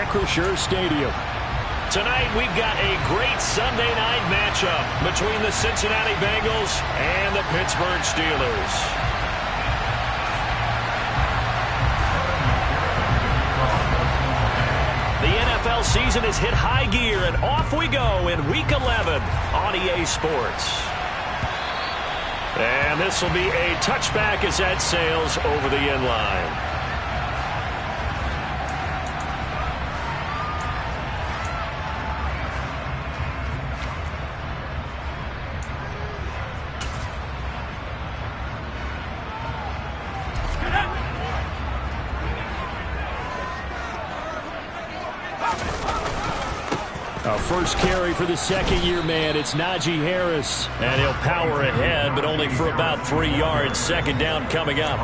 Acrisure Stadium. Tonight, we've got a great Sunday night matchup between the Cincinnati Bengals and the Pittsburgh Steelers. The NFL season has hit high gear, and off we go in Week 11 on EA Sports. And this will be a touchback as that sails over the end line. First carry for the second-year man. It's Najee Harris. And he'll power ahead, but only for about 3 yards. Second down coming up.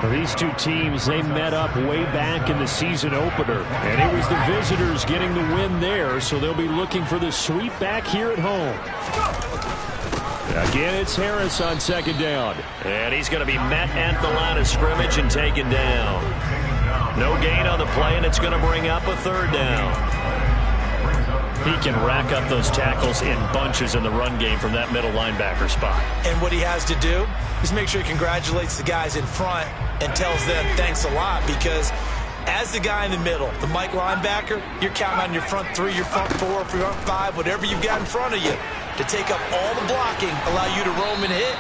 Well, these two teams, they met up way back in the season opener. And it was the visitors getting the win there, so they'll be looking for the sweep back here at home. Again, it's Harris on second down. And he's going to be met at the line of scrimmage and taken down. No gain on the play, and it's going to bring up a third down. He can rack up those tackles in bunches in the run game from that middle linebacker spot. And what he has to do is make sure he congratulates the guys in front and tells them thanks a lot, because as the guy in the middle, the Mike linebacker, you're counting on your front three, your front four, your front five, whatever you've got in front of you to take up all the blocking, allow you to roam and hit.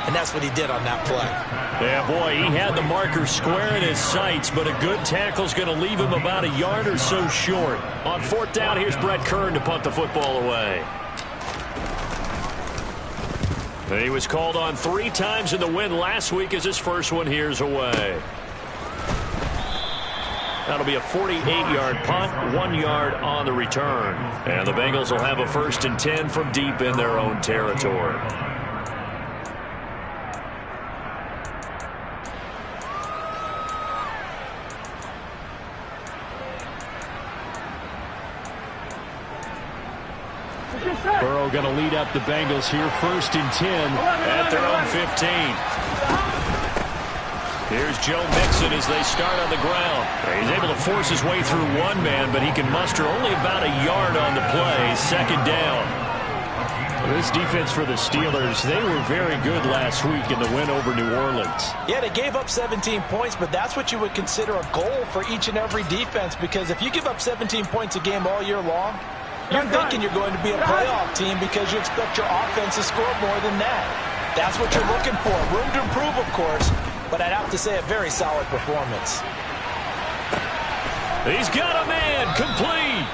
And that's what he did on that play. Yeah, boy, he had the marker square in his sights, but a good tackle's going to leave him about a yard or so short. On fourth down, here's Brett Kern to punt the football away. He was called on 3 times in the win last week as his first one here's away. That'll be a 48-yard punt, 1 yard on the return. And the Bengals will have a 1st and 10 from deep in their own territory. Burrow going to lead up the Bengals here, 1st and 10 at their own 15. Here's Joe Mixon as they start on the ground. He's able to force his way through one man, but he can muster only about a yard on the play. Second down. This defense for the Steelers, they were very good last week in the win over New Orleans. Yeah, they gave up 17 points, but that's what you would consider a goal for each and every defense, because if you give up 17 points a game all year long, you're thinking you're going to be a playoff team because you expect your offense to score more than that. That's what you're looking for. Room to improve, of course, but I'd have to say a very solid performance. He's got a man, complete.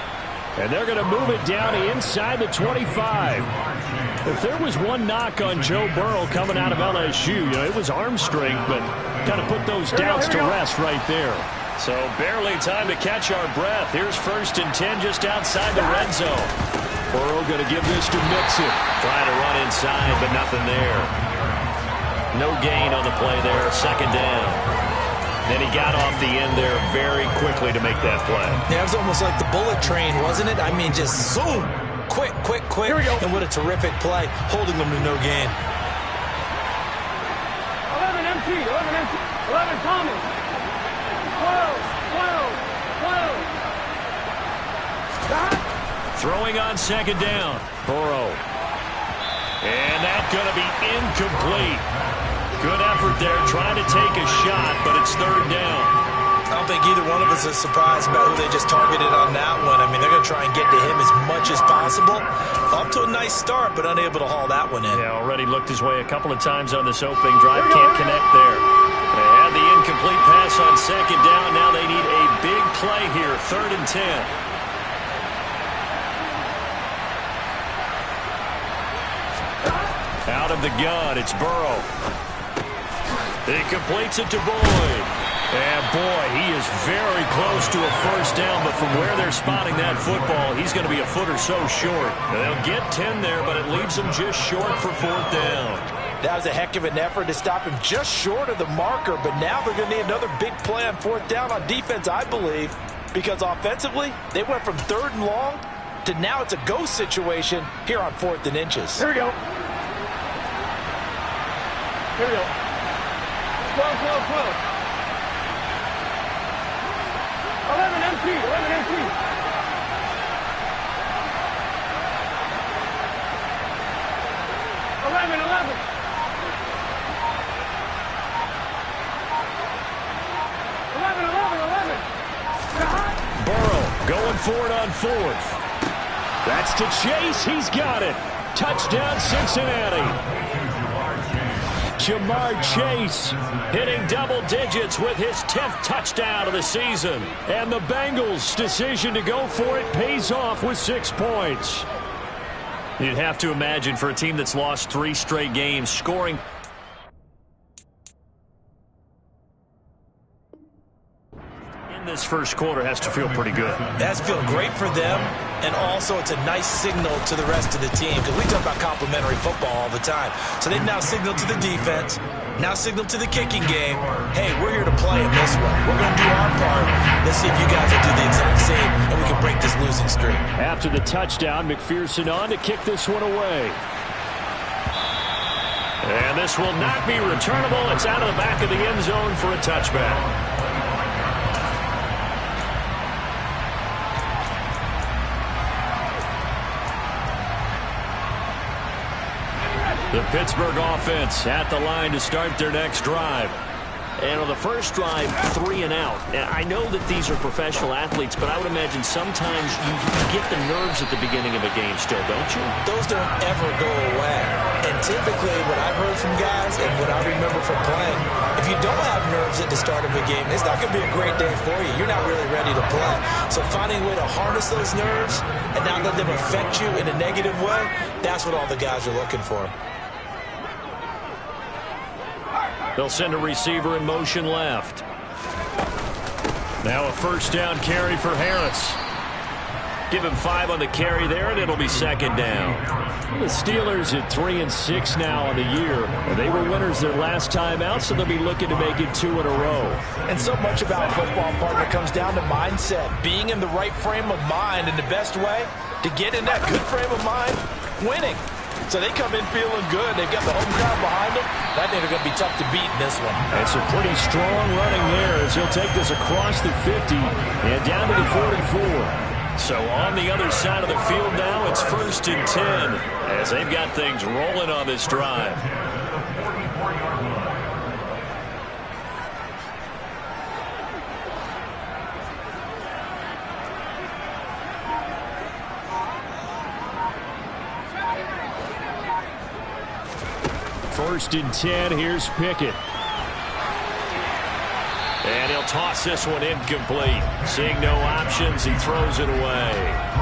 And they're going to move it down inside the 25. If there was one knock on Joe Burrow coming out of LSU, it was arm strength, but kind of put those doubts to rest right there. So barely time to catch our breath. Here's 1st and 10 just outside the red zone. Burrow going to give this to Mixon. Trying to run inside, but nothing there. No gain on the play there. Second down. Then he got off the end there very quickly to make that play. Yeah, it was almost like the bullet train, wasn't it? I mean, just zoom. Quick, quick, quick. Here we go. And what a terrific play, holding them to no gain. 11 empty, 11 empty, 11 Thomas. 12. Throwing on second down. Burrow. And that's going to be incomplete. Good effort there, trying to take a shot, but it's third down. I don't think either one of us is surprised about who they just targeted on that one. I mean, they're going to try and get to him as much as possible. Off to a nice start, but unable to haul that one in. Yeah, already looked his way a couple of times on this opening drive. Can't connect there. They had the incomplete pass on second down. Now they need a big play here, 3rd and 10. Out of the gun, it's Burrow. He completes it to Boyd. And boy, he is very close to a 1st down, but from where they're spotting that football, he's going to be a foot or so short. And they'll get 10 there, but it leaves them just short for 4th down. That was a heck of an effort to stop him just short of the marker, but now they're going to need another big play on 4th down on defense, I believe, because offensively, they went from 3rd and long to now it's a go situation here on 4th and inches. Here we go. Here we go. 12. 11 empty, 11 empty. Going for it on fourth. That's to Chase. He's got it. Touchdown, Cincinnati. Ja'Marr Chase hitting double digits with his 10th touchdown of the season. And the Bengals' decision to go for it pays off with 6 points. You'd have to imagine for a team that's lost 3 straight games, scoring in this first quarter has to feel pretty good. It has to feel great for them, and also it's a nice signal to the rest of the team, because we talk about complimentary football all the time. So they've now signaled to the defense, now signaled to the kicking game, hey, we're here to play in this one. We're going to do our part. Let's see if you guys will do the exact same, and we can break this losing streak. After the touchdown, McPherson on to kick this one away. And this will not be returnable. It's out of the back of the end zone for a touchback. The Pittsburgh offense at the line to start their next drive. And on the first drive, 3 and out. And I know that these are professional athletes, but I would imagine sometimes you get the nerves at the beginning of a game still, don't you? Those don't ever go away. And typically what I've heard from guys and what I remember from playing, if you don't have nerves at the start of a game, it's not going to be a great day for you. You're not really ready to play. So finding a way to harness those nerves and not let them affect you in a negative way, that's what all the guys are looking for. They'll send a receiver in motion left. Now a first down carry for Harris. Give him 5 on the carry there, and it'll be second down. The Steelers at 3-6 now on the year. They were winners their last time out, so they'll be looking to make it 2 in a row. And so much about football, partner, comes down to mindset. Being in the right frame of mind, and the best way to get in that good frame of mind, winning. So they come in feeling good. They've got the home crowd behind them. I think they're going to be tough to beat in this one. It's a pretty strong running there as he'll take this across the 50 and down to the 44. So on the other side of the field now, it's 1st and 10 as they've got things rolling on this drive. First and 10, here's Pickett. And he'll toss this one incomplete. Seeing no options, he throws it away.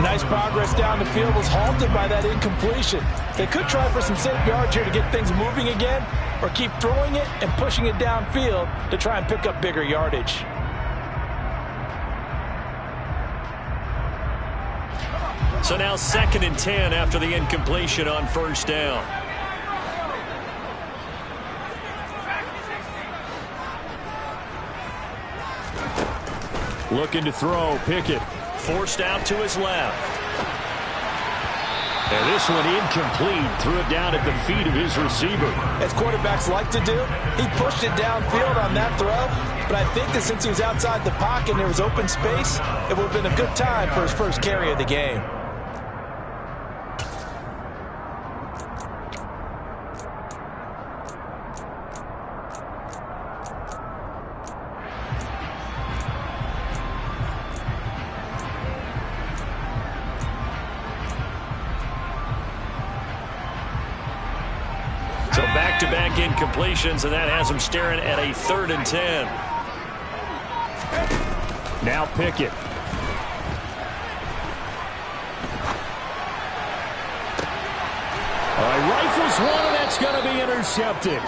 Nice progress down the field, was halted by that incompletion. They could try for some safe yards here to get things moving again, or keep throwing it and pushing it downfield to try and pick up bigger yardage. So now 2nd and 10 after the incompletion on first down. Looking to throw, Pickett. Forced out to his left. And this one incomplete. Threw it down at the feet of his receiver. As quarterbacks like to do, he pushed it downfield on that throw. But I think that since he was outside the pocket and there was open space, it would have been a good time for his first carry of the game. So back-to-back incompletions, and that has him staring at a 3rd and 10. Now Pickett. All right, rifles one, and that's going to be intercepted.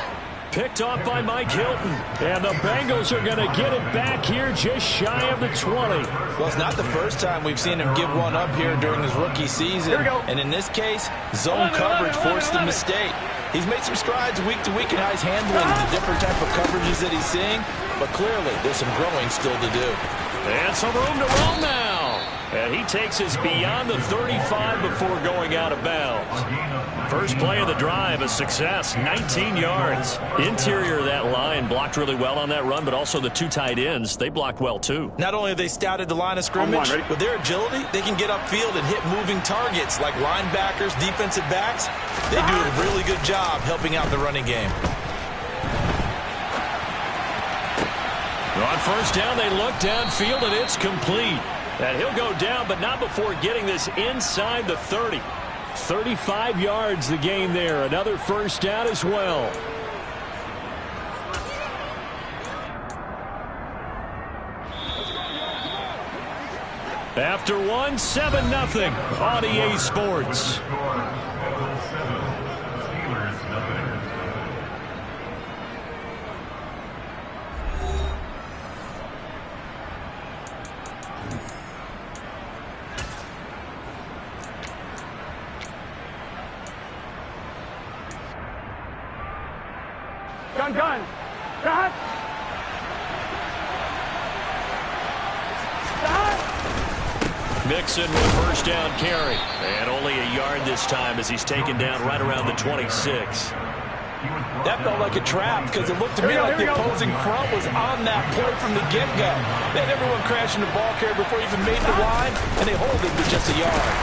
Picked off by Mike Hilton. And the Bengals are going to get it back here just shy of the 20. Well, it's not the first time we've seen him give one up here during his rookie season. And in this case, zone coverage forced the mistake. He's made some strides week to week in how he's handling the different type of coverages that he's seeing. But clearly, there's some growing still to do. And some room to roll now. And he takes us beyond the 35 before going out of bounds. First play of the drive, a success, 19 yards. Interior of that line blocked really well on that run, but also the 2 tight ends, they blocked well too. Not only have they scouted the line of scrimmage, with their agility, they can get upfield and hit moving targets like linebackers, defensive backs. They do a really good job helping out the running game. On first down, they look downfield, and it's complete. And he'll go down, but not before getting this inside the 30. 35 yards the game there. Another first down as well. After one, 7-0 on EA Sports. Gun. Stop. Mixon with first down carry. And only a yard this time as he's taken down right around the 26. That felt like a trap because it looked to me like the opposing front was on that play from the get-go. They had everyone crashing the ball carrier before he even made the line, and they hold it with just a yard.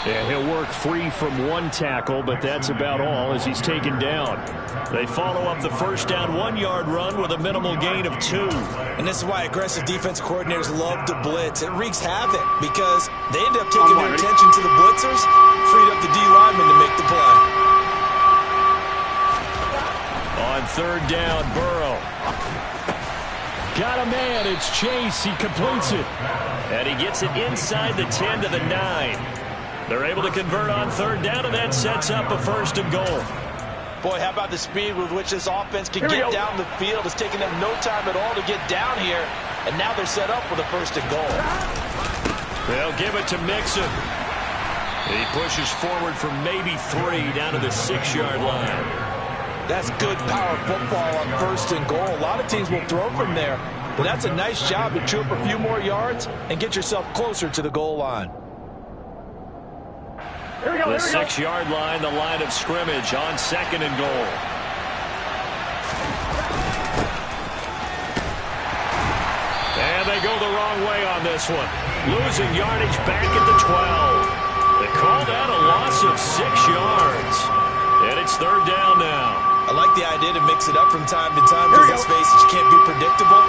Yeah, he'll work free from one tackle, but that's about all as he's taken down. They follow up the first down 1-yard run with a minimal gain of 2. And this is why aggressive defense coordinators love to blitz. It wreaks havoc because they end up taking their attention to the blitzers, freed up the D lineman to make the play. On third down, Burrow. Got a man. It's Chase. He completes it. And he gets it inside the 10 to the 9. They're able to convert on third down, and that sets up a first and goal. Boy, how about the speed with which this offense can get down the field? It's taking them no time at all to get down here, and now they're set up with a first and goal. They'll give it to Mixon. He pushes forward for maybe 3 down to the 6-yard line. That's good power football on first and goal. A lot of teams will throw from there, but that's a nice job to chew up a few more yards and get yourself closer to the goal line. The 6-yard line, the line of scrimmage on second and goal. And they go the wrong way on this one. Losing yardage back at the 12. They call that a loss of 6 yards. And it's third down now. I like the idea to mix it up from time to time because let's face it, you can't be predictable.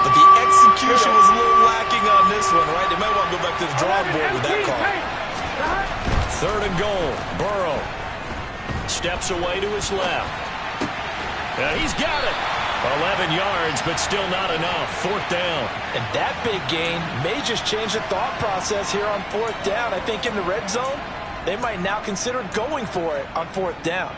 But the execution was a little lacking on this one, right? They might want to go back to the drawing board with that call. Third and goal. Burrow steps away to his left. And he's got it. 11 yards, but still not enough. Fourth down. And that big gain may just change the thought process here on fourth down. I think in the red zone, they might now consider going for it on fourth down.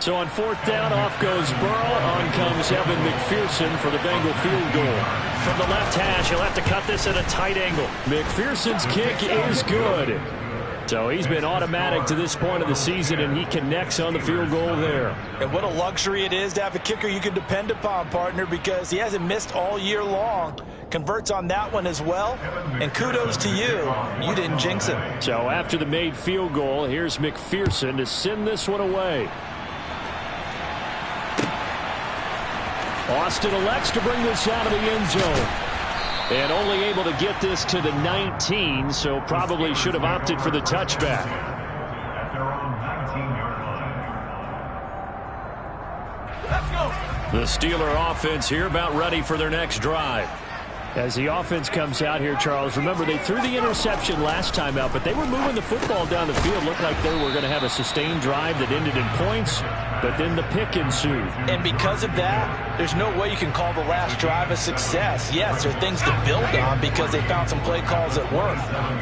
So on fourth down, off goes Burrow. On comes Evan McPherson for the Bengal field goal. From the left hash, he'll have to cut this at a tight angle. McPherson's kick is good. So he's been automatic to this point of the season, and he connects on the field goal there. And what a luxury it is to have a kicker you can depend upon, partner, because he hasn't missed all year long. Converts on that one as well. And kudos to you. You didn't jinx him. So after the made field goal, here's McPherson to send this one away. Austin elects to bring this out of the end zone. And only able to get this to the 19, so probably should have opted for the touchback. The Steeler offense here about ready for their next drive. As the offense comes out here, Charles, remember they threw the interception last time out, but they were moving the football down the field. Looked like they were going to have a sustained drive that ended in points, but then the pick ensued. And because of that, there's no way you can call the last drive a success. Yes, there are things to build on because they found some play calls that work.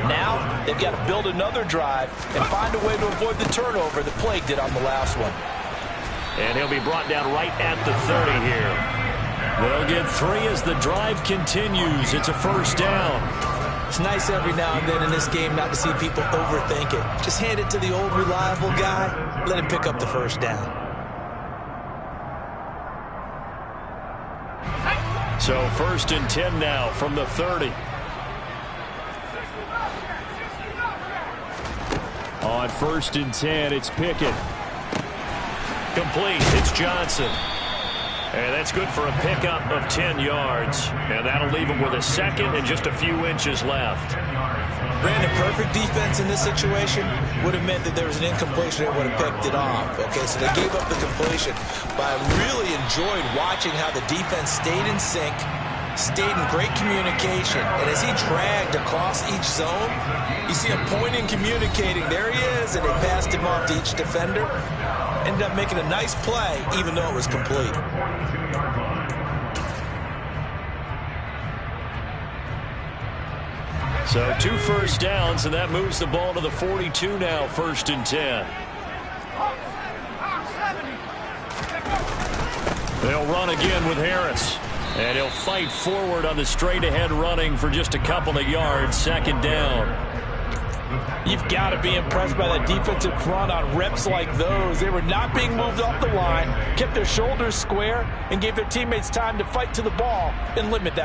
Now, they've got to build another drive and find a way to avoid the turnover that plagued it on the last one. And he'll be brought down right at the 30 here. They'll get 3 as the drive continues. It's a first down. It's nice every now and then in this game not to see people overthink it. Just hand it to the old reliable guy. Let him pick up the first down. So first and 10 now from the 30. On first and 10, it's Pickett. Complete. It's Johnson. And that's good for a pickup of 10 yards. And that'll leave him with a second and just a few inches left. Brandon, perfect defense in this situation would have meant that there was an incompletion that would have picked it off. Okay, so they gave up the completion. But I really enjoyed watching how the defense stayed in sync, stayed in great communication. And as he dragged across each zone, you see him pointing, communicating. There he is, and they passed him off to each defender. Ended up making a nice play, even though it was complete. So 2 first downs, and that moves the ball to the 42 now, 1st and 10. They'll run again with Harris. And he'll fight forward on the straight-ahead running for just a couple of yards, 2nd down. You've got to be impressed by that defensive front on reps like those. They were not being moved off the line, kept their shoulders square, and gave their teammates time to fight to the ball and limit that.